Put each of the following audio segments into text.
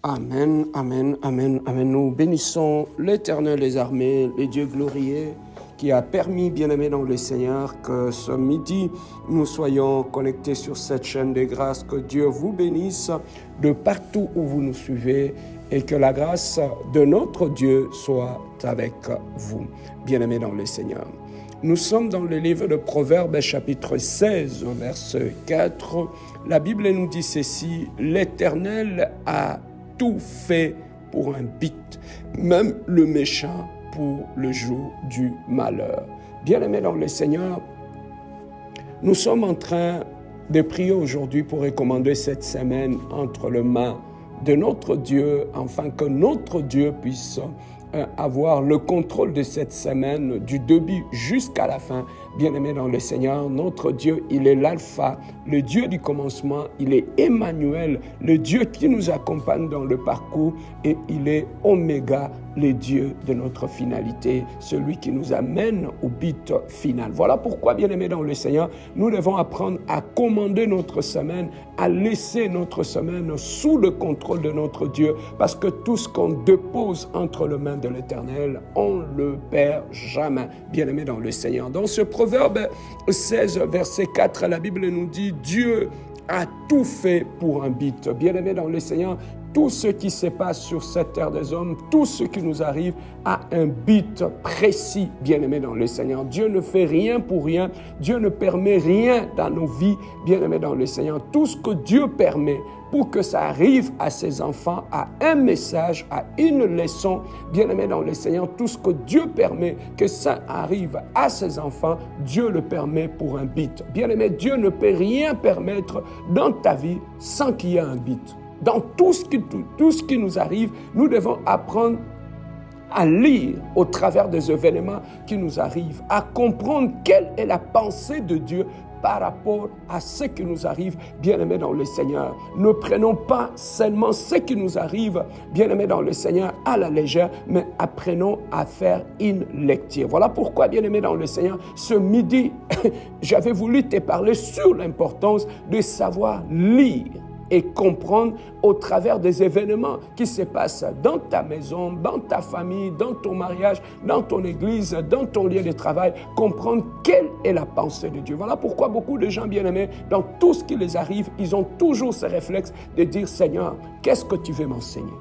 Amen, amen, amen, amen. Nous bénissons l'Éternel des armées, le Dieu glorieux, qui a permis, bien-aimés dans le Seigneur, que ce midi, nous soyons connectés sur cette chaîne de grâce. Que Dieu vous bénisse de partout où vous nous suivez et que la grâce de notre Dieu soit avec vous, bien-aimés dans le Seigneur. Nous sommes dans le livre de Proverbes, chapitre 16, verset 4. La Bible nous dit ceci: l'Éternel a tout fait pour un but, même le méchant pour le jour du malheur. Bien-aimés dans le Seigneur, nous sommes en train de prier aujourd'hui pour recommander cette semaine entre les mains de notre Dieu, afin que notre Dieu puisse avoir le contrôle de cette semaine, du début jusqu'à la fin. Bien-aimés dans le Seigneur, notre Dieu, il est l'alpha, le Dieu du commencement, il est Emmanuel, le Dieu qui nous accompagne dans le parcours, et il est Oméga, le Dieu de notre finalité, celui qui nous amène au but final. Voilà pourquoi, bien-aimés dans le Seigneur, nous devons apprendre à commander notre semaine, à laisser notre semaine sous le contrôle de notre Dieu, parce que tout ce qu'on dépose entre les mains de l'Éternel, on ne le perd jamais, bien-aimés dans le Seigneur. Dans ce Proverbe 16, verset 4, la Bible nous dit: Dieu a tout fait pour un but. Bien-aimés dans le Seigneur, tout ce qui se passe sur cette terre des hommes, tout ce qui nous arrive a un but précis, bien-aimés dans le Seigneur. Dieu ne fait rien pour rien. Dieu ne permet rien dans nos vies, bien-aimés dans le Seigneur. Tout ce que Dieu permet pour que ça arrive à ses enfants, à un message, à une leçon, bien-aimés dans le Seigneur. Tout ce que Dieu permet que ça arrive à ses enfants, Dieu le permet pour un but. Bien-aimés, Dieu ne peut rien permettre dans ta vie sans qu'il y ait un but. Dans tout ce qui nous arrive, nous devons apprendre à lire au travers des événements qui nous arrivent, à comprendre quelle est la pensée de Dieu par rapport à ce qui nous arrive, bien-aimés dans le Seigneur. Ne prenons pas seulement ce qui nous arrive, bien-aimés dans le Seigneur, à la légère, mais apprenons à faire une lecture. Voilà pourquoi, bien-aimés dans le Seigneur, ce midi, j'avais voulu te parler sur l'importance de savoir lire et comprendre au travers des événements qui se passent dans ta maison, dans ta famille, dans ton mariage, dans ton église, dans ton lieu de travail, comprendre quelle est la pensée de Dieu. Voilà pourquoi beaucoup de gens bien-aimés, dans tout ce qui les arrive, ils ont toujours ce réflexe de dire: Seigneur, qu'est-ce que tu veux m'enseigner?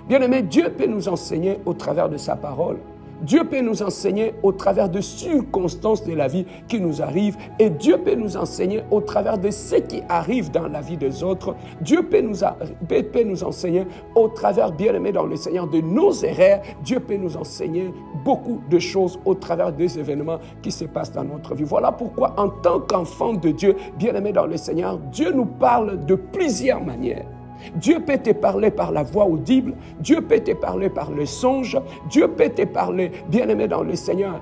Bien-aimés, Dieu peut nous enseigner au travers de sa parole. Dieu peut nous enseigner au travers de circonstances de la vie qui nous arrivent, et Dieu peut nous enseigner au travers de ce qui arrive dans la vie des autres. Dieu peut nous enseigner au travers, bien-aimés dans le Seigneur, de nos erreurs. Dieu peut nous enseigner beaucoup de choses au travers des événements qui se passent dans notre vie. Voilà pourquoi, en tant qu'enfant de Dieu, bien-aimés dans le Seigneur, Dieu nous parle de plusieurs manières. Dieu peut te parler par la voix audible, Dieu peut te parler par le songe, Dieu peut te parler, bien-aimé dans le Seigneur,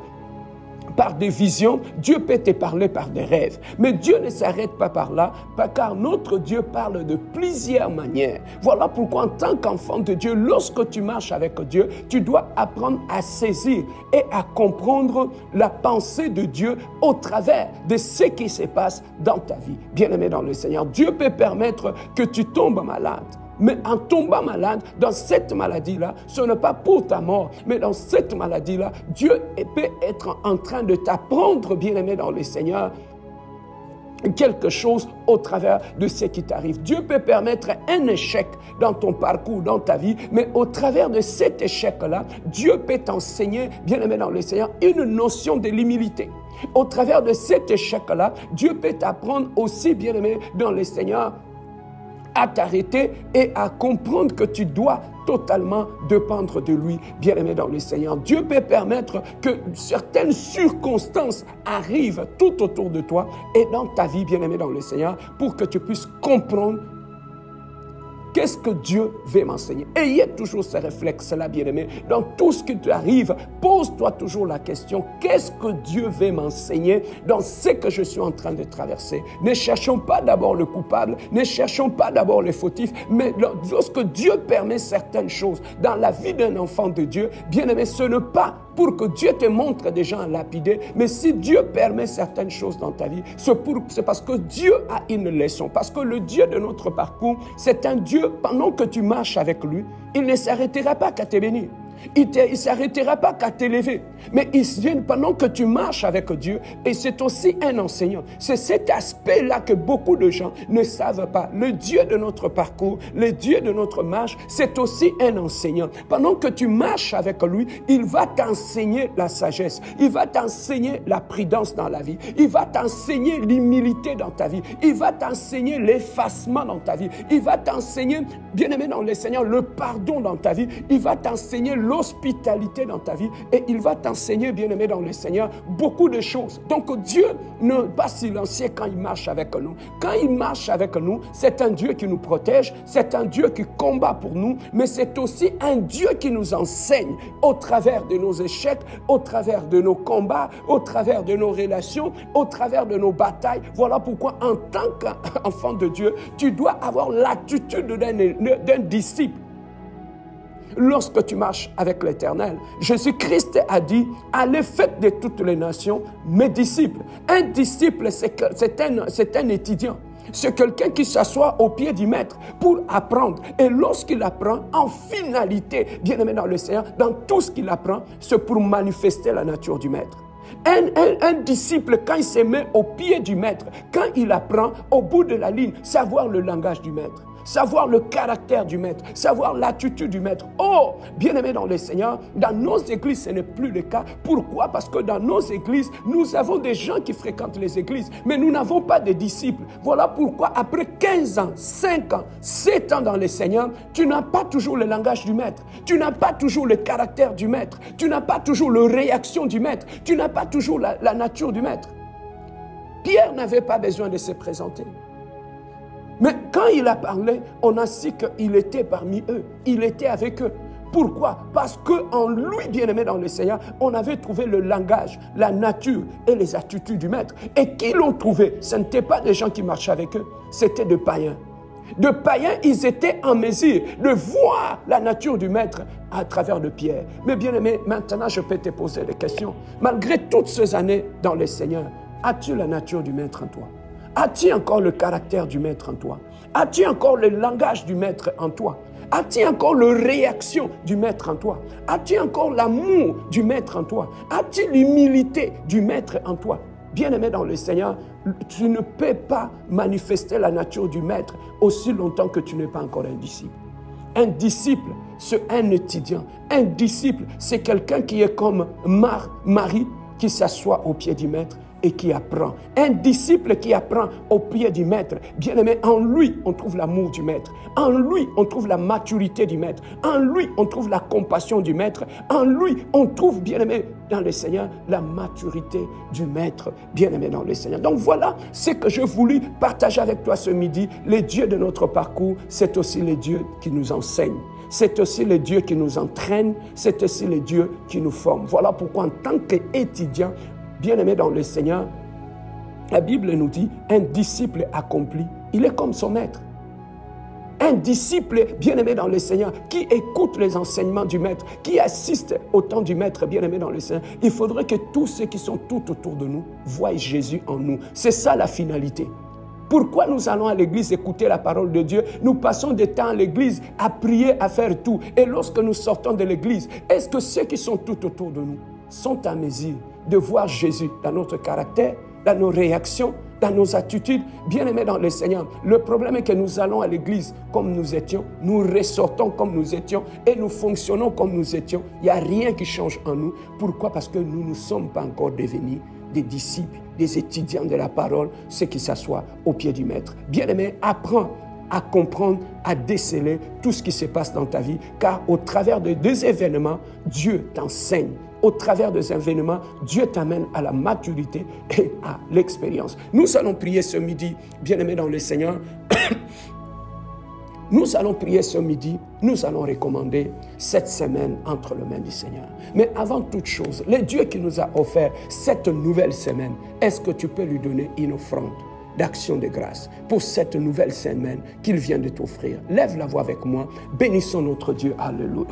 par des visions, Dieu peut te parler par des rêves. Mais Dieu ne s'arrête pas par là, car notre Dieu parle de plusieurs manières. Voilà pourquoi, en tant qu'enfant de Dieu, lorsque tu marches avec Dieu, tu dois apprendre à saisir et à comprendre la pensée de Dieu au travers de ce qui se passe dans ta vie. Bien-aimé dans le Seigneur, Dieu peut permettre que tu tombes malade. Mais en tombant malade, dans cette maladie-là, ce n'est pas pour ta mort, mais dans cette maladie-là, Dieu peut être en train de t'apprendre, bien-aimé dans le Seigneur, quelque chose au travers de ce qui t'arrive. Dieu peut permettre un échec dans ton parcours, dans ta vie, mais au travers de cet échec-là, Dieu peut t'enseigner, bien-aimé dans le Seigneur, une notion de l'humilité. Au travers de cet échec-là, Dieu peut t'apprendre aussi, bien-aimé dans le Seigneur, à t'arrêter et à comprendre que tu dois totalement dépendre de lui, bien-aimé dans le Seigneur. Dieu peut permettre que certaines circonstances arrivent tout autour de toi et dans ta vie, bien-aimé dans le Seigneur, pour que tu puisses comprendre qu'est-ce que Dieu veut m'enseigner. Ayez toujours ce réflexe-là, bien-aimé. Dans tout ce qui t'arrive, pose-toi toujours la question: qu'est-ce que Dieu veut m'enseigner dans ce que je suis en train de traverser? Ne cherchons pas d'abord le coupable, ne cherchons pas d'abord les fautifs, mais lorsque Dieu permet certaines choses dans la vie d'un enfant de Dieu, bien-aimé, ce n'est pas pour que Dieu te montre des gens à lapider. Mais si Dieu permet certaines choses dans ta vie, c'est parce que Dieu a une leçon. Parce que le Dieu de notre parcours, c'est un Dieu, pendant que tu marches avec lui, il ne s'arrêtera pas qu'à te bénir. Il ne s'arrêtera pas qu'à t'élever. Mais pendant que tu marches avec Dieu, et c'est aussi un enseignant. C'est cet aspect-là que beaucoup de gens ne savent pas. Le Dieu de notre parcours, le Dieu de notre marche, c'est aussi un enseignant. Pendant que tu marches avec lui, il va t'enseigner la sagesse. Il va t'enseigner la prudence dans la vie. Il va t'enseigner l'humilité dans ta vie. Il va t'enseigner l'effacement dans ta vie. Il va t'enseigner, bien-aimé dans le Seigneur, le pardon dans ta vie. Il va t'enseigner l'hospitalité dans ta vie et il va t'enseigner, bien-aimé dans le Seigneur, beaucoup de choses. Donc Dieu n'est pas silencieux quand il marche avec nous. Quand il marche avec nous, c'est un Dieu qui nous protège, c'est un Dieu qui combat pour nous, mais c'est aussi un Dieu qui nous enseigne au travers de nos échecs, au travers de nos combats, au travers de nos relations, au travers de nos batailles. Voilà pourquoi en tant qu'enfant de Dieu, tu dois avoir l'attitude d'un disciple. Lorsque tu marches avec l'Éternel, Jésus-Christ a dit, allez faites de toutes les nations mes disciples. Un disciple, c'est un étudiant. C'est quelqu'un qui s'assoit au pied du maître pour apprendre. Et lorsqu'il apprend, en finalité, bien-aimé dans le Seigneur, dans tout ce qu'il apprend, c'est pour manifester la nature du maître. Un disciple, quand il se met au pied du maître, quand il apprend, au bout de la ligne, savoir le langage du maître. Savoir le caractère du maître, savoir l'attitude du maître. Oh, bien-aimé dans le Seigneur, dans nos églises, ce n'est plus le cas. Pourquoi? Parce que dans nos églises, nous avons des gens qui fréquentent les églises, mais nous n'avons pas de disciples. Voilà pourquoi, après 15 ans, 5 ans, 7 ans dans le Seigneur, tu n'as pas toujours le langage du maître. Tu n'as pas toujours le caractère du maître. Tu n'as pas toujours la réaction du maître. Tu n'as pas toujours la nature du maître. Pierre n'avait pas besoin de se présenter. Mais quand il a parlé, on a su qu'il était parmi eux. Il était avec eux. Pourquoi? Parce qu'en lui, bien-aimé dans le Seigneur, on avait trouvé le langage, la nature et les attitudes du maître. Et qui l'ont trouvé? Ce n'étaient pas des gens qui marchaient avec eux, c'était des païens. De païens, ils étaient en mesure de voir la nature du maître à travers de Pierre. Mais bien-aimé, maintenant je peux te poser des questions. Malgré toutes ces années dans le Seigneur, as-tu la nature du maître en toi? As-tu encore le caractère du maître en toi? As-tu encore le langage du maître en toi? As-tu encore la réaction du maître en toi? As-tu encore l'amour du maître en toi? As-tu l'humilité du maître en toi? Bien-aimé dans le Seigneur, tu ne peux pas manifester la nature du maître aussi longtemps que tu n'es pas encore un disciple. Un disciple, c'est un étudiant. Un disciple, c'est quelqu'un qui est comme Marie qui s'assoit au pied du maître et qui apprend. Un disciple qui apprend au pied du maître. Bien-aimé, en lui, on trouve l'amour du maître. En lui, on trouve la maturité du maître. En lui, on trouve la compassion du maître. En lui, on trouve, bien-aimé, dans le Seigneur, la maturité du maître. Bien-aimé dans le Seigneur. Donc voilà ce que je voulais partager avec toi ce midi. Les dieux de notre parcours, c'est aussi les dieux qui nous enseignent. C'est aussi les dieux qui nous entraînent. C'est aussi les dieux qui nous forment. Voilà pourquoi en tant qu'étudiant, bien-aimé dans le Seigneur, la Bible nous dit, un disciple accompli, il est comme son maître. Un disciple bien-aimé dans le Seigneur, qui écoute les enseignements du maître, qui assiste au temps du maître bien-aimé dans le Seigneur, il faudrait que tous ceux qui sont tout autour de nous voient Jésus en nous. C'est ça la finalité. Pourquoi nous allons à l'église écouter la parole de Dieu? Nous passons des temps à l'église à prier, à faire tout. Et lorsque nous sortons de l'église, est-ce que ceux qui sont tout autour de nous sont à mesure de voir Jésus dans notre caractère, dans nos réactions, dans nos attitudes? Bien-aimés dans le Seigneur, le problème est que nous allons à l'église comme nous étions, nous ressortons comme nous étions et nous fonctionnons comme nous étions. Il n'y a rien qui change en nous. Pourquoi? Parce que nous ne sommes pas encore devenus des disciples, des étudiants de la parole, ceux qui s'assoient au pied du maître. Bien-aimé, apprends à comprendre, à déceler tout ce qui se passe dans ta vie, car au travers de deux événements, Dieu t'enseigne. Au travers des événements, Dieu t'amène à la maturité et à l'expérience. Nous allons prier ce midi, bien-aimés dans le Seigneur. Nous allons prier ce midi, nous allons recommander cette semaine entre les mains du Seigneur. Mais avant toute chose, le Dieu qui nous a offert cette nouvelle semaine, est-ce que tu peux lui donner une offrande? d'action de grâce pour cette nouvelle semaine qu'il vient de t'offrir. Lève la voix avec moi. Bénissons notre Dieu. Alléluia.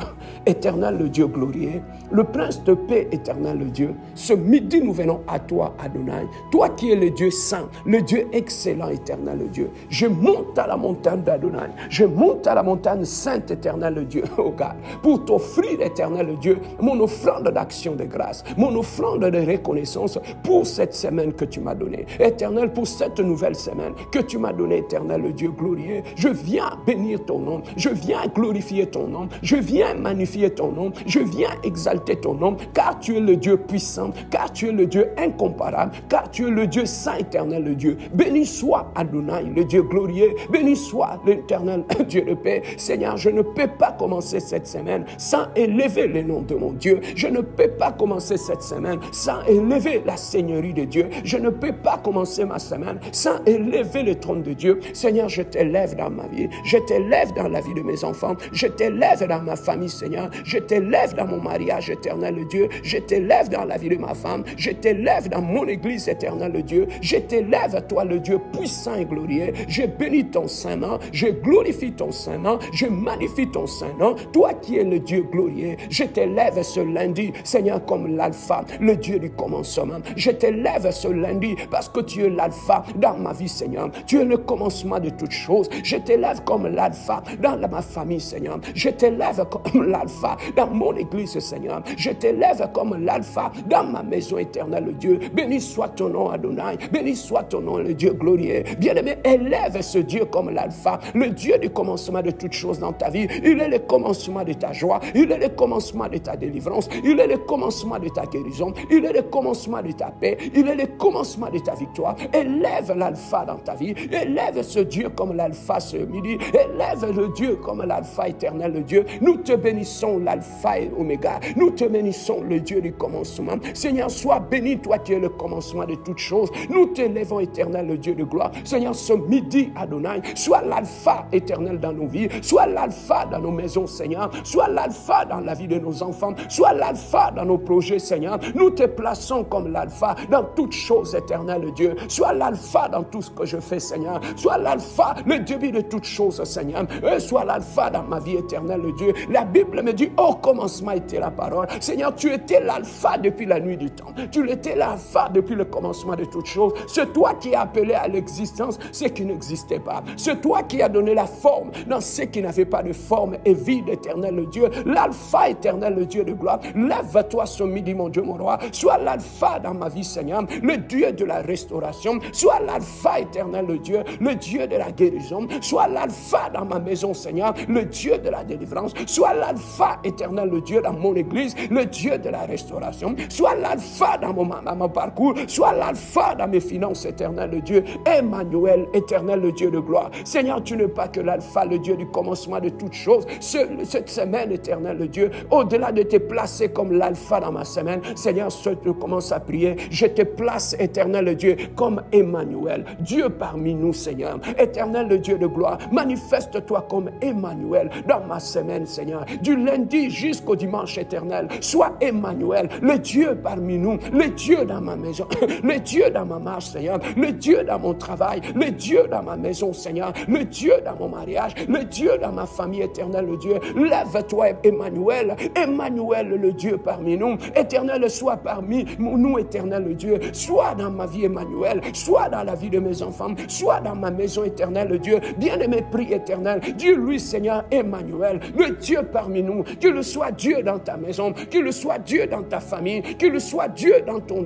Éternel, le Dieu glorieux, le prince de paix, éternel, le Dieu. Ce midi, nous venons à toi, Adonai. Toi qui es le Dieu saint, le Dieu excellent, éternel, le Dieu. Je monte à la montagne d'Adonai. Je monte à la montagne sainte, éternel, le Dieu, oh God, pour t'offrir, éternel, le Dieu, mon offrande d'action de grâce, mon offrande de reconnaissance pour cette semaine que tu m'as donnée. Éternel, pour cette nouvelle semaine que tu m'as donnée, éternel, le Dieu glorieux. Je viens bénir ton nom. Je viens glorifier ton nom. Je viens magnifier ton nom. Je viens exalter ton nom, car tu es le Dieu puissant, car tu es le Dieu incomparable, car tu es le Dieu saint, éternel, le Dieu. Béni soit Adonai, le Dieu glorieux. Béni soit l'éternel Dieu de paix. Seigneur, je ne peux pas commencer cette semaine sans élever le nom de mon Dieu. Je ne peux pas commencer cette semaine sans élever la Seigneurie de Dieu. Je ne peux pas commencer ma semaine sans élever le trône de Dieu. Seigneur, je t'élève dans ma vie. Je t'élève dans la vie de mes enfants. Je t'élève dans ma famille, Seigneur. Je t'élève dans mon mariage, éternel Dieu. Je t'élève dans la vie de ma femme. Je t'élève dans mon église, éternel Dieu. Je t'élève, toi, le Dieu puissant et glorieux. Je bénis ton saint nom. Je glorifie ton saint nom. Je magnifie ton saint nom. Toi qui es le Dieu glorieux, je t'élève ce lundi, Seigneur, comme l'alpha, le Dieu du commencement. Je t'élève ce lundi parce que tu es l'alpha dans ma vie, Seigneur. Tu es le commencement de toutes choses. Je t'élève comme l'alpha dans ma famille, Seigneur. Je t'élève comme l'alpha dans mon église, Seigneur. Je t'élève comme l'alpha dans ma maison, éternelle Dieu. Béni soit ton nom, Adonai. Béni soit ton nom, le Dieu glorieux. Bien-aimé, élève ce Dieu comme l'alpha, le Dieu du commencement de toutes choses dans ta vie. Il est le commencement de ta joie. Il est le commencement de ta délivrance. Il est le commencement de ta guérison. Il est le commencement de ta paix. Il est le commencement de ta victoire. Élève l'alpha dans ta vie. Élève ce Dieu comme l'alpha ce midi. Élève le Dieu comme l'alpha éternel, le Dieu. Nous te bénissons, l'alpha et oméga. Nous te bénissons, le Dieu du commencement. Seigneur, sois béni, toi qui es le commencement de toutes choses. Nous t'élèvons, éternel, le Dieu de gloire. Seigneur, ce midi, Adonai, sois l'alpha éternel dans nos vies. Sois l'alpha dans nos maisons, Seigneur. Sois l'alpha dans la vie de nos enfants. Sois l'alpha dans nos projets, Seigneur. Nous te plaçons comme l'alpha dans toutes choses, éternel Dieu. Sois l'alpha dans tout ce que je fais, Seigneur. Sois l'alpha, le début de toutes choses, Seigneur. Sois l'alpha dans ma vie, éternel Dieu. La Bible me dit, au commencement était la parole. Seigneur, tu étais l'alpha depuis la nuit du temps. Tu étais l'alpha depuis le commencement de toutes choses. C'est toi qui as appelé à l'existence ce qui n'existait pas. C'est toi qui as donné la forme dans ce qui n'avait pas de forme et vide, éternel Dieu. L'alpha, éternel Dieu de gloire. Lève-toi ce midi, mon Dieu, mon roi. Sois l'alpha dans ma vie, Seigneur. Le Dieu de la restauration. Sois l'alpha, éternel Dieu. Le Dieu de la guérison. Sois l'alpha dans ma maison, Seigneur. Le Dieu de la délivrance. Sois l'alpha, éternel Dieu, dans mon église. Le Dieu de la restauration. Sois l'alpha dans mon parcours. Sois l'alpha dans mes finances, éternel Dieu. Emmanuel, éternel Dieu de gloire. Seigneur, tu n'es pas que l'alpha, le Dieu du commencement de toutes choses. Cette semaine, éternel Dieu, au-delà de te placer comme l'alpha dans ma semaine, Seigneur, je commence à prier. Je te place, éternel Dieu, comme Emmanuel. Dieu parmi nous, Seigneur. Éternel Dieu de gloire, manifeste-toi comme Emmanuel dans ma semaine, Seigneur. Du lundi jusqu'au dimanche éternel, sois Emmanuel, le Dieu parmi nous, le Dieu dans ma maison, le Dieu dans ma marche, Seigneur, le Dieu dans mon travail, le Dieu dans ma maison, Seigneur, le Dieu dans mon mariage, le Dieu dans ma famille, éternel, le Dieu. Lève-toi, Emmanuel, Emmanuel, le Dieu parmi nous, éternel, sois parmi nous, éternel, le Dieu, sois dans ma vie, Emmanuel, sois dans la vie de mes enfants, sois dans ma maison, éternel, le Dieu, bien-aimé, prie, éternel, dis-lui, Seigneur, Emmanuel, le Dieu parmi nous, qu'il soit Dieu dans ta maison, qu'il soit Dieu dans ta famille, qu'il soit Dieu dans ton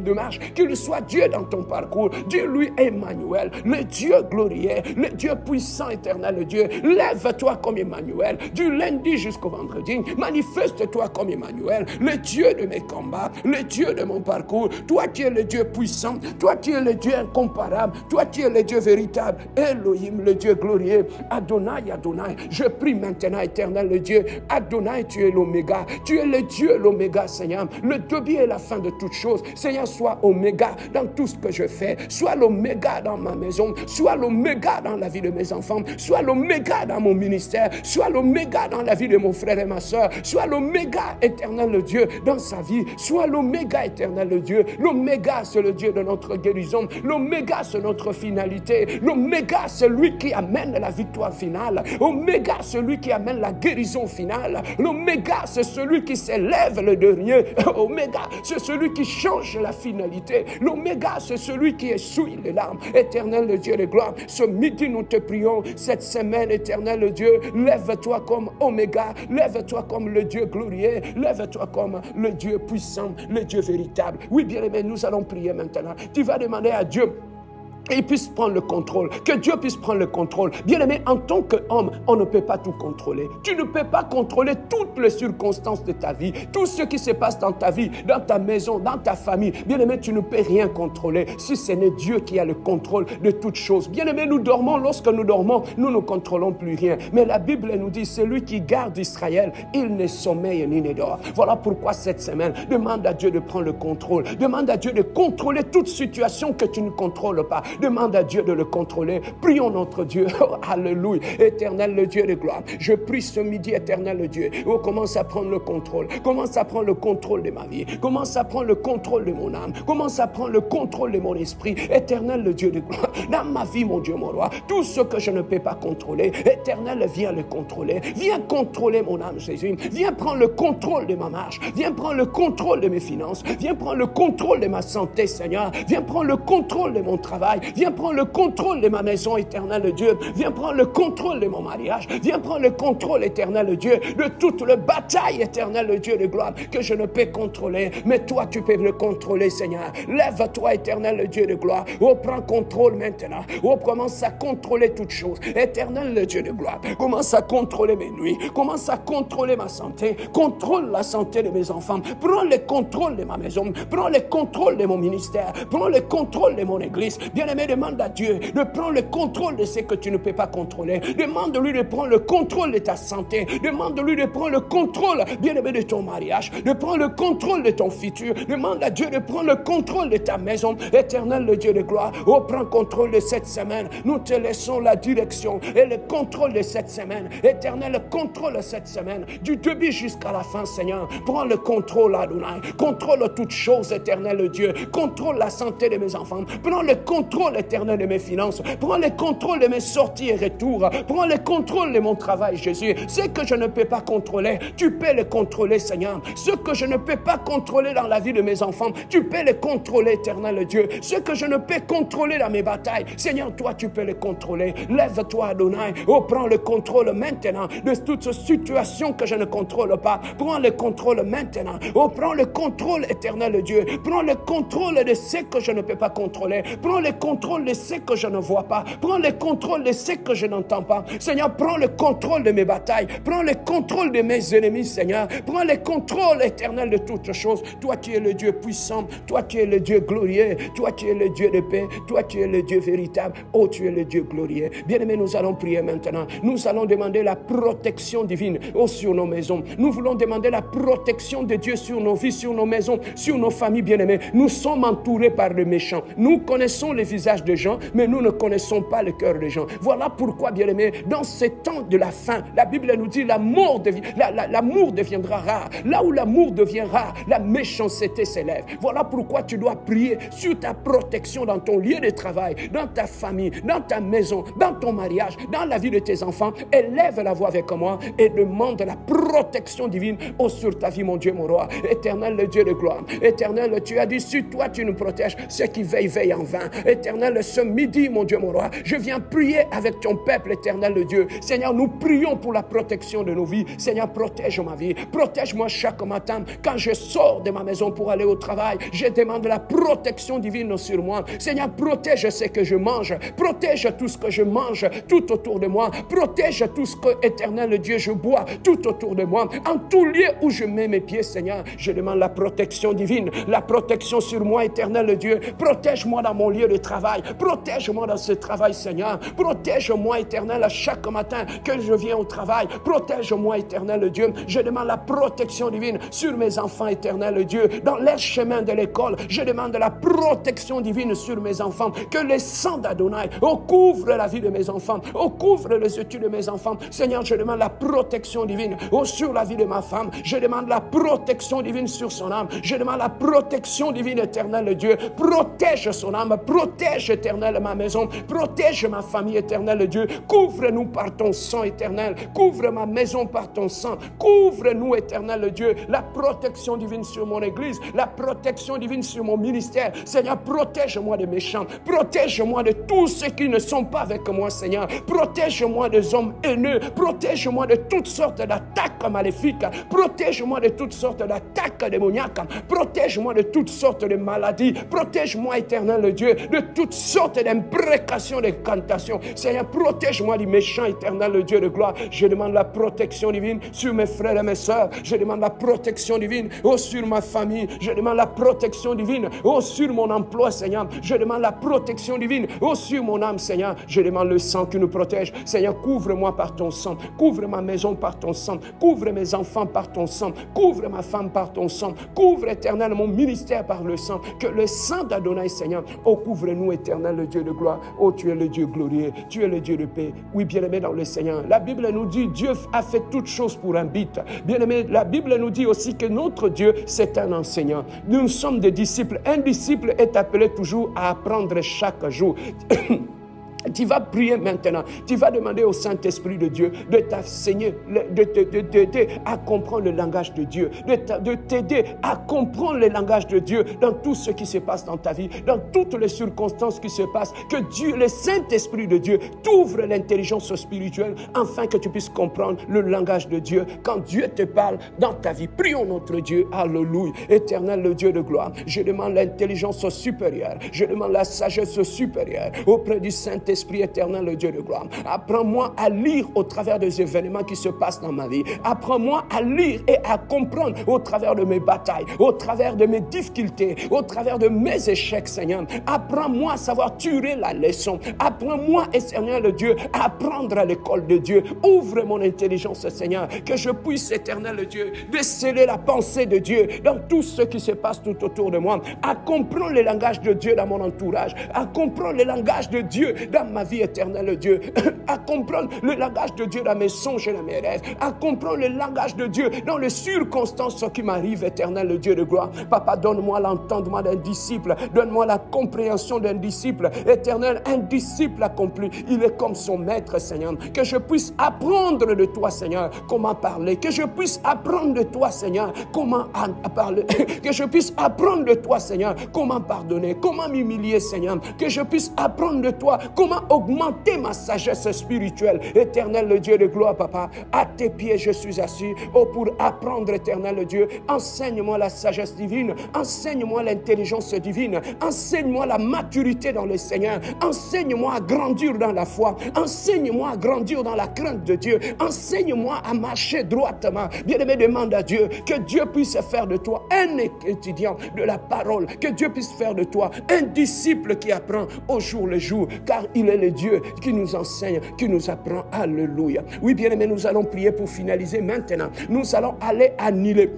démarche, qu'il soit Dieu dans ton parcours, dis-lui, Emmanuel, le Dieu glorieux, le Dieu puissant, éternel, le Dieu, lève-toi comme Emmanuel, du lundi jusqu'au vendredi, manifeste-toi comme Emmanuel, le Dieu de mes combats, le Dieu de mon parcours, toi qui es le Dieu puissant, toi qui es le Dieu incomparable, toi qui es le Dieu véritable, Elohim, le Dieu glorieux, Adonai, Adonai, je prie maintenant, éternel, le Dieu, Adonai, tu es l'Oméga, tu es le Dieu, l'Oméga, Seigneur, le début et la fin de toutes choses, Seigneur, sois Oméga dans tout ce que je fais, sois l'Oméga dans ma maison, sois l'Oméga dans la vie de mes enfants, sois l'Oméga dans mon ministère, sois l'Oméga dans la vie de mon frère et ma soeur, sois l'Oméga, éternel, le Dieu, dans sa vie, sois l'Oméga, éternel, le Dieu, l'Oméga, c'est le Dieu de notre guérison, l'Oméga, L'oméga, c'est notre finalité. L'oméga, c'est lui qui amène la victoire finale. L'oméga, c'est celui qui amène la guérison finale. L'oméga, c'est celui qui s'élève le dernier. Oméga, c'est celui qui change la finalité. L'oméga, c'est celui qui essuie les larmes. Éternel le Dieu de gloire, ce midi nous te prions. Cette semaine, éternel le Dieu, lève-toi comme Oméga, lève-toi comme le Dieu glorieux, lève-toi comme le Dieu puissant, le Dieu véritable. Oui, bien-aimé, nous allons prier maintenant. Tu vas demander à Dieu et puisse prendre le contrôle, que Dieu puisse prendre le contrôle. Bien-aimé, en tant qu'homme, on ne peut pas tout contrôler. Tu ne peux pas contrôler toutes les circonstances de ta vie, tout ce qui se passe dans ta vie, dans ta maison, dans ta famille. Bien-aimé, tu ne peux rien contrôler si ce n'est Dieu qui a le contrôle de toutes choses. Bien-aimé, nous dormons, lorsque nous dormons, nous ne contrôlons plus rien. Mais la Bible nous dit, celui qui garde Israël, il ne sommeille ni ne dort. Voilà pourquoi cette semaine, demande à Dieu de prendre le contrôle. Demande à Dieu de contrôler toute situation que tu ne contrôles pas. Demande à Dieu de le contrôler. Prions notre Dieu. Oh, alléluia. Éternel, le Dieu de gloire. Je prie ce midi, éternel, le Dieu. Oh, commence à prendre le contrôle. Commence à prendre le contrôle de ma vie. Commence à prendre le contrôle de mon âme. Commence à prendre le contrôle de mon esprit. Éternel, le Dieu de gloire. Dans ma vie, mon Dieu, mon roi. Tout ce que je ne peux pas contrôler. Éternel, viens le contrôler. Viens contrôler mon âme, Jésus. Viens prendre le contrôle de ma marche. Viens prendre le contrôle de mes finances. Viens prendre le contrôle de ma santé, Seigneur. Viens prendre le contrôle de mon travail. Viens prendre le contrôle de ma maison, éternel de Dieu. Viens prendre le contrôle de mon mariage. Viens prendre le contrôle, éternel de Dieu, de toute la bataille, éternel de Dieu de gloire, que je ne peux contrôler. Mais toi, tu peux le contrôler, Seigneur. Lève-toi, éternel de Dieu de gloire. Oh, prends contrôle maintenant. Oh, commence à contrôler toutes choses. Éternel de Dieu de gloire, commence à contrôler mes nuits. Commence à contrôler ma santé. Contrôle la santé de mes enfants. Prends le contrôle de ma maison. Prends le contrôle de mon ministère. Prends le contrôle de mon église. Bien-aimé, demande à Dieu de prendre le contrôle de ce que tu ne peux pas contrôler. Demande-lui de prendre le contrôle de ta santé. Demande-lui de prendre le contrôle, bien-aimé, de ton mariage. De prendre le contrôle de ton futur. Demande à Dieu de prendre le contrôle de ta maison. Éternel, le Dieu de gloire. Oh, prends contrôle de cette semaine. Nous te laissons la direction et le contrôle de cette semaine. Éternel, le contrôle de cette semaine. Du début jusqu'à la fin, Seigneur. Prends le contrôle, Adonai. Contrôle toutes choses, éternel, le Dieu. Contrôle la santé de mes enfants. Prends le contrôle, éternel, de mes finances. Prends le contrôle de mes sorties et retours. Prends le contrôle de mon travail, Jésus. Ce que je ne peux pas contrôler, tu peux le contrôler, Seigneur. Ce que je ne peux pas contrôler dans la vie de mes enfants, tu peux le contrôler, éternel Dieu. Ce que je ne peux contrôler dans mes batailles, Seigneur, toi, tu peux le contrôler. Lève-toi, Adonai. Oh, prends le contrôle maintenant de toute situation que je ne contrôle pas. Prends le contrôle maintenant. Oh, prends le contrôle, éternel Dieu. Prends le contrôle de ce que je ne peux pas contrôler. Prends le contrôle de ce que je ne vois pas. Prends le contrôle de ce que je n'entends pas. Seigneur, prends le contrôle de mes batailles. Prends le contrôle de mes ennemis, Seigneur. Prends le contrôle éternel de toutes choses. Toi qui es le Dieu puissant. Toi qui es le Dieu glorieux. Toi qui es le Dieu de paix. Toi qui es le Dieu véritable. Oh, tu es le Dieu glorieux. Bien-aimés, nous allons prier maintenant. Nous allons demander la protection divine sur nos maisons. Nous voulons demander la protection de Dieu sur nos vies, sur nos maisons, sur nos familles, bien-aimés. Nous sommes entourés par les méchants. Nous connaissons les visages des gens, mais nous ne connaissons pas le cœur des gens. Voilà pourquoi, bien-aimés, dans ces temps de la fin, la Bible nous dit l'amour deviendra rare. Là où l'amour devient rare, la méchanceté s'élève. Voilà pourquoi tu dois prier sur ta protection dans ton lieu de travail, dans ta famille, dans ta maison, dans ton mariage, dans la vie de tes enfants. Élève la voix avec moi et demande la protection divine sur ta vie, mon Dieu, mon roi. Éternel, le Dieu de gloire. Éternel, tu as dit, si toi tu nous protèges, ceux qui veillent en vain. Éternel, ce midi, mon Dieu, mon roi, je viens prier avec ton peuple, éternel, le Dieu. Seigneur, nous prions pour la protection de nos vies. Seigneur, protège ma vie. Protège-moi chaque matin. Quand je sors de ma maison pour aller au travail, je demande la protection divine sur moi. Seigneur, protège ce que je mange. Protège tout ce que je mange tout autour de moi. Protège tout ce que, éternel Dieu, je bois tout autour de moi. En tout lieu où je mets mes pieds, Seigneur, je demande la protection divine. La protection sur moi, éternel Dieu. Protège-moi dans mon lieu de travail. Protège-moi dans ce travail, Seigneur. Protège-moi, éternel, à chaque matin que je viens au travail. Protège-moi, éternel Dieu. Je demande la protection divine sur mes enfants, éternel Dieu. Dans les chemins de l'école, je demande la protection divine sur mes enfants. Que le sang d'Adonai couvre la vie de mes enfants. Couvre les études de mes enfants. Seigneur, je demande la protection divine sur la vie de ma femme. Je demande la protection divine sur son âme. Je demande la protection divine, éternel Dieu. Protège son âme. Protège Protège, éternel, ma maison. Protège ma famille, éternel Dieu. Couvre-nous par ton sang, éternel. Couvre ma maison par ton sang. Couvre-nous, éternel Dieu. La protection divine sur mon église. La protection divine sur mon ministère. Seigneur, protège-moi des méchants. Protège-moi de tous ceux qui ne sont pas avec moi, Seigneur. Protège-moi des hommes haineux. Protège-moi de toutes sortes d'attaques maléfiques. Protège-moi de toutes sortes d'attaques démoniaques. Protège-moi de toutes sortes de maladies. Protège-moi, éternel Dieu, de toutes sortes d'imprécations, d'incantations. Seigneur, protège-moi du méchant, éternel Dieu de gloire. Je demande la protection divine sur mes frères et mes sœurs. Je demande la protection divine sur ma famille. Je demande la protection divine sur mon emploi, Seigneur. Je demande la protection divine sur mon âme, Seigneur. Je demande le sang qui nous protège. Seigneur, couvre-moi par ton sang. Couvre ma maison par ton sang. Couvre mes enfants par ton sang. Couvre ma femme par ton sang. Couvre, éternel, mon ministère par le sang. Que le sang d'Adonai, Seigneur, couvre-nous, éternel, le Dieu de gloire. Oh, tu es le Dieu glorieux. Tu es le Dieu de paix. Oui, bien-aimé dans le Seigneur. La Bible nous dit, Dieu a fait toutes choses pour un but. Bien-aimé, la Bible nous dit aussi que notre Dieu, c'est un enseignant. Nous sommes des disciples. Un disciple est appelé toujours à apprendre chaque jour. Tu vas prier maintenant. Tu vas demander au Saint-Esprit de Dieu de t'enseigner, de t'aider à comprendre le langage de Dieu, de t'aider à comprendre le langage de Dieu dans tout ce qui se passe dans ta vie, dans toutes les circonstances qui se passent. Que Dieu, le Saint-Esprit de Dieu, t'ouvre l'intelligence spirituelle afin que tu puisses comprendre le langage de Dieu. Quand Dieu te parle dans ta vie, prions notre Dieu. Alléluia. Éternel, le Dieu de gloire. Je demande l'intelligence supérieure. Je demande la sagesse supérieure auprès du Saint-Esprit éternel, le Dieu de gloire. Apprends-moi à lire au travers des événements qui se passent dans ma vie. Apprends-moi à lire et à comprendre au travers de mes batailles, au travers de mes difficultés, au travers de mes échecs, Seigneur. Apprends-moi à savoir tirer la leçon. Apprends-moi, Seigneur le Dieu, à apprendre à l'école de Dieu. Ouvre mon intelligence, Seigneur, que je puisse, éternel le Dieu, déceler la pensée de Dieu dans tout ce qui se passe tout autour de moi. À comprendre le langage de Dieu dans mon entourage. À comprendre le langage de Dieu dans ma vie, éternelle Dieu, à comprendre le langage de Dieu dans mes songes et dans mes rêves, à comprendre le langage de Dieu dans les circonstances qui m'arrivent, éternel Dieu de gloire. Papa, donne-moi l'entendement d'un disciple, donne-moi la compréhension d'un disciple, éternel, un disciple accompli, il est comme son maître, Seigneur, que je puisse apprendre de toi, Seigneur, comment parler, que je puisse apprendre de toi, Seigneur, comment parler, que je puisse apprendre de toi, Seigneur, comment pardonner, comment m'humilier, Seigneur, que je puisse apprendre de toi, comment augmenter ma sagesse spirituelle. Éternel le Dieu de gloire, Papa, à tes pieds je suis assis, pour apprendre, éternel le Dieu. Enseigne-moi la sagesse divine, enseigne-moi l'intelligence divine, enseigne-moi la maturité dans le Seigneur, enseigne-moi à grandir dans la foi, enseigne-moi à grandir dans la crainte de Dieu, enseigne-moi à marcher droitement. Bien-aimé, demande à Dieu que Dieu puisse faire de toi un étudiant de la parole, que Dieu puisse faire de toi un disciple qui apprend au jour le jour, car il est le Dieu qui nous enseigne, qui nous apprend. Alléluia. Oui, bien-aimés, nous allons prier pour finaliser maintenant. Nous allons aller annuler.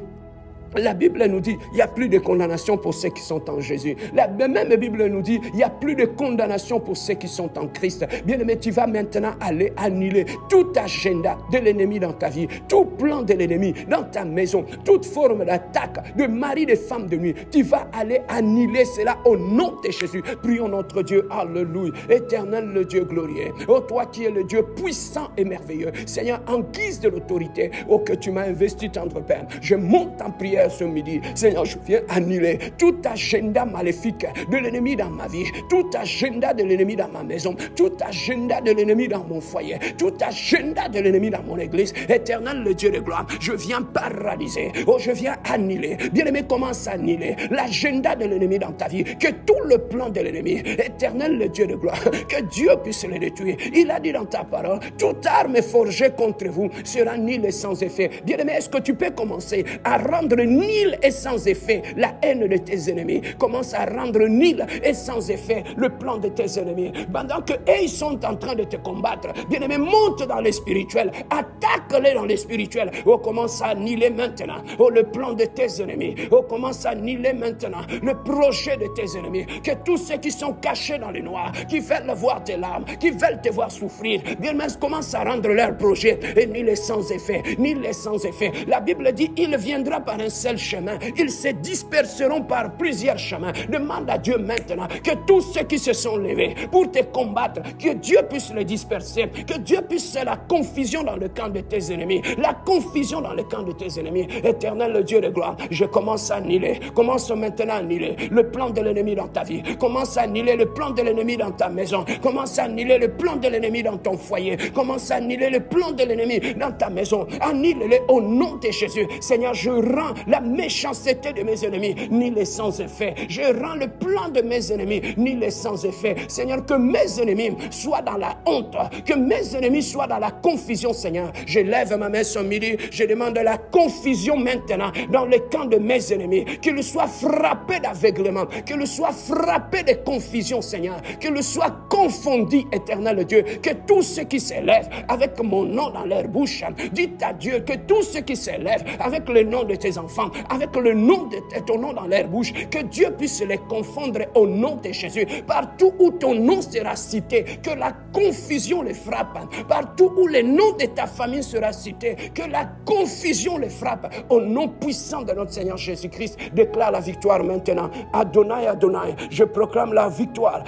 La Bible nous dit, il n'y a plus de condamnation pour ceux qui sont en Jésus. La même Bible nous dit, il n'y a plus de condamnation pour ceux qui sont en Christ. Bien-aimé, tu vas maintenant aller annuler tout agenda de l'ennemi dans ta vie, tout plan de l'ennemi dans ta maison, toute forme d'attaque de mari, de femme, de nuit. Tu vas aller annuler cela au nom de Jésus. Prions notre Dieu. Alléluia. Éternel, le Dieu glorieux. Oh, toi qui es le Dieu puissant et merveilleux. Seigneur, en guise de l'autorité, oh, que tu m'as investi, tendre Père, je monte en prière ce midi. Seigneur, je viens annuler tout agenda maléfique de l'ennemi dans ma vie, tout agenda de l'ennemi dans ma maison, tout agenda de l'ennemi dans mon foyer, tout agenda de l'ennemi dans mon église. Éternel, le Dieu de gloire, je viens paralyser, oh, je viens annuler. Bien-aimé, commence à annuler l'agenda de l'ennemi dans ta vie, que tout le plan de l'ennemi, éternel, le Dieu de gloire, que Dieu puisse le détruire. Il a dit dans ta parole, toute arme forgée contre vous sera nulle et sans effet. Bien-aimé, est-ce que tu peux commencer à rendre nul et sans effet la haine de tes ennemis? Commence à rendre nul et sans effet le plan de tes ennemis. Pendant que eux, ils sont en train de te combattre, bien-aimé, monte dans les spirituels, attaque-les dans les spirituels. Oh, commence à annuler maintenant, oh, le plan de tes ennemis. Oh, commence à annuler maintenant le projet de tes ennemis. Que tous ceux qui sont cachés dans le noir, qui veulent voir tes larmes, qui veulent te voir souffrir, bien-aimé, commence à rendre leur projet et nul et sans effet, nul et sans effet. La Bible dit, il viendra par un seul chemin. Ils se disperseront par plusieurs chemins. Demande à Dieu maintenant que tous ceux qui se sont levés pour te combattre, que Dieu puisse les disperser, que Dieu puisse faire la confusion dans le camp de tes ennemis, la confusion dans le camp de tes ennemis. Éternel, le Dieu de gloire, je commence à annihiler, commence maintenant à annihiler le plan de l'ennemi dans ta vie, commence à annihiler le plan de l'ennemi dans ta maison, commence à annihiler le plan de l'ennemi dans ton foyer, commence à annihiler le plan de l'ennemi dans ta maison, annihile-le au nom de Jésus. Seigneur, je rends la méchanceté de mes ennemis, ni les sans effet. Je rends le plan de mes ennemis, ni les sans effet. Seigneur, que mes ennemis soient dans la honte, que mes ennemis soient dans la confusion, Seigneur. Je lève ma main ce midi, je demande la confusion maintenant dans le camp de mes ennemis, qu'ils soient frappés d'aveuglement, qu'ils soient frappés de confusion, Seigneur, qu'ils soient confondus, éternel Dieu, que tous ceux qui s'élèvent avec mon nom dans leur bouche, dites à Dieu que tous ceux qui s'élèvent avec le nom de tes enfants, avec le nom de ton nom dans leur bouche, que Dieu puisse les confondre au nom de Jésus. Partout où ton nom sera cité, que la confusion les frappe. Partout où le nom de ta famille sera cité, que la confusion les frappe. Au nom puissant de notre Seigneur Jésus-Christ, déclare la victoire maintenant. Adonai, Adonai, je proclame la victoire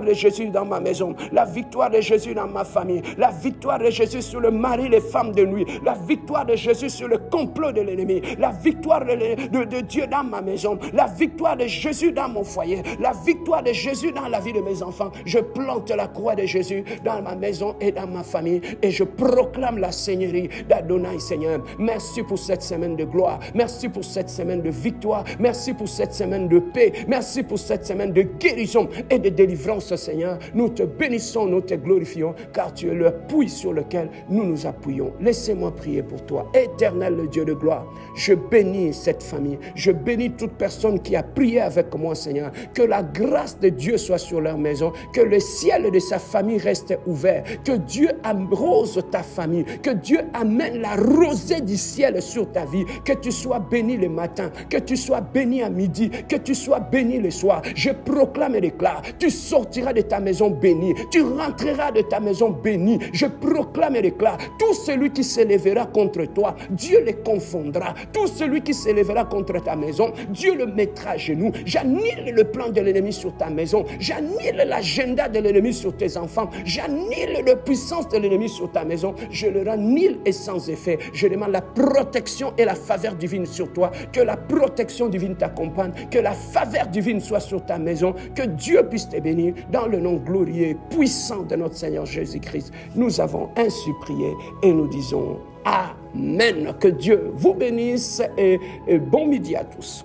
de Jésus dans ma maison, la victoire de Jésus dans ma famille, la victoire de Jésus sur le mari, les femmes de nuit, la victoire de Jésus sur le complot de l'ennemi, la victoire de Dieu dans ma maison, la victoire de Jésus dans mon foyer, la victoire de Jésus dans la vie de mes enfants. Je plante la croix de Jésus dans ma maison et dans ma famille et je proclame la Seigneurie d'Adonai, Seigneur. Merci pour cette semaine de gloire, merci pour cette semaine de victoire, merci pour cette semaine de paix, merci pour cette semaine de guérison et de délivrance, Seigneur. Nous te bénissons, nous te glorifions, car tu es le puits sur lequel nous nous appuyons. Laissez-moi prier pour toi. Éternel, le Dieu de gloire, je bénis cette famille, je bénis toute personne qui a prié avec moi, Seigneur. Que la grâce de Dieu soit sur leur maison, que le ciel de sa famille reste ouvert, que Dieu arrose ta famille, que Dieu amène la rosée du ciel sur ta vie, que tu sois béni le matin, que tu sois béni à midi, que tu sois béni le soir. Je proclame et déclare, tu sortiras de ta maison béni, tu rentreras de ta maison béni. Je proclame et déclare, tout celui qui s'élèvera contre toi, Dieu les confondra. Tout celui qui s'élèvera contre ta maison, Dieu le mettra à genoux. J'annule le plan de l'ennemi sur ta maison, j'annule l'agenda de l'ennemi sur tes enfants, j'annule la puissance de l'ennemi sur ta maison, je le rends nul et sans effet. Je demande la protection et la faveur divine sur toi, que la protection divine t'accompagne, que la faveur divine soit sur ta maison, que Dieu puisse te bénir dans le nom glorieux et puissant de notre Seigneur Jésus-Christ. Nous avons ainsi prié et nous disons Amen. Que Dieu vous bénisse et bon midi à tous.